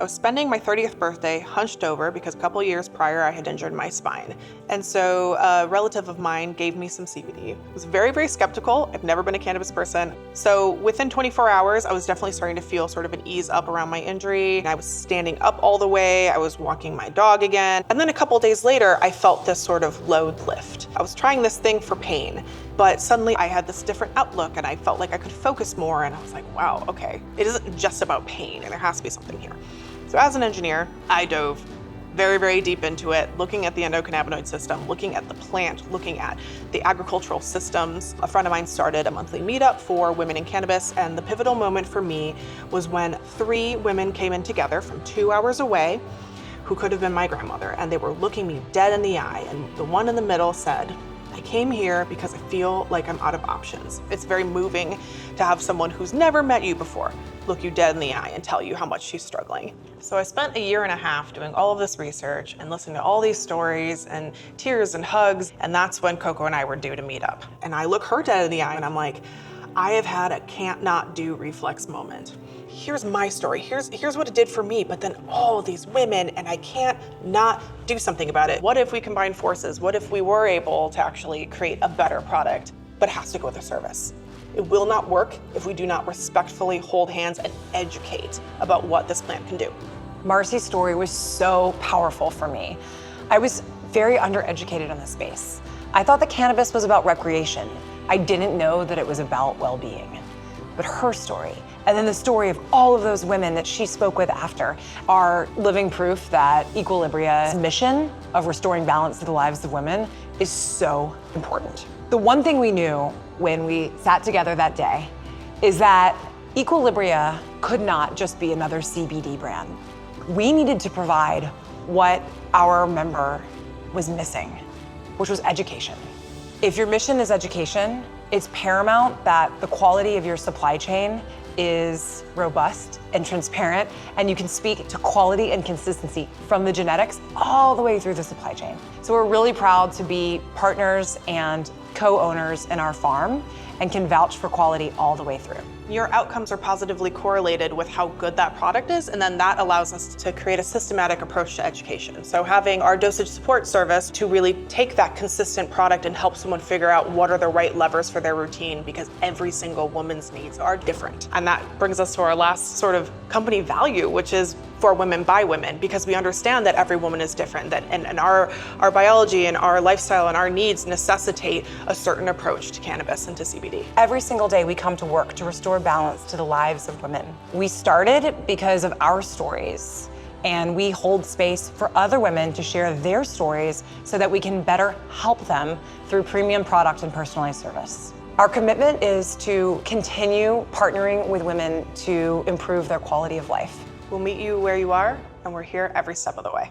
I was spending my 30th birthday hunched over because a couple years prior I had injured my spine. And so a relative of mine gave me some CBD. I was very, very skeptical. I've never been a cannabis person. So within 24 hours, I was definitely starting to feel sort of an ease up around my injury. I was standing up all the way. I was walking my dog again. And then a couple days later, I felt this sort of load lift. I was trying this thing for pain, but suddenly I had this different outlook and I felt like I could focus more. And I was like, wow, okay, it isn't just about pain and there has to be something here. So as an engineer, I dove very, very deep into it, looking at the endocannabinoid system, looking at the plant, looking at the agricultural systems. A friend of mine started a monthly meetup for women in cannabis, and the pivotal moment for me was when 3 women came in together from 2 hours away who could have been my grandmother, and they were looking me dead in the eye, and the one in the middle said, I came here because I feel like I'm out of options. It's very moving to have someone who's never met you before look you dead in the eye and tell you how much she's struggling. So I spent a year and a half doing all of this research and listening to all these stories and tears and hugs, and that's when Coco and I were due to meet up. And I look her dead in the eye and I'm like, I have had a can't not do reflex moment. Here's my story, here's what it did for me, but then all these women, and I can't not do something about it. What if we combine forces? What if we were able to actually create a better product, but it has to go with a service? It will not work if we do not respectfully hold hands and educate about what this plant can do. Marcy's story was so powerful for me. I was very undereducated on this space. I thought that cannabis was about recreation. I didn't know that it was about well-being. But her story, and then the story of all of those women that she spoke with after, are living proof that Equilibria's mission of restoring balance to the lives of women is so important. The one thing we knew when we sat together that day is that Equilibria could not just be another CBD brand. We needed to provide what our member was missing, which was education. If your mission is education, it's paramount that the quality of your supply chain is robust and transparent, and you can speak to quality and consistency from the genetics all the way through the supply chain. So we're really proud to be partners and co-owners in our farm and can vouch for quality all the way through. Your outcomes are positively correlated with how good that product is, and then that allows us to create a systematic approach to education. So having our dosage support service to really take that consistent product and help someone figure out what are the right levers for their routine, because every single woman's needs are different. And that brings us to our last sort of company value, which is for women by women, because we understand that every woman is different, that and our biology and our lifestyle and our needs necessitate a certain approach to cannabis and to CBD. Every single day we come to work to restore balance to the lives of women. We started because of our stories, and we hold space for other women to share their stories so that we can better help them through premium product and personalized service. Our commitment is to continue partnering with women to improve their quality of life. We'll meet you where you are, and we're here every step of the way.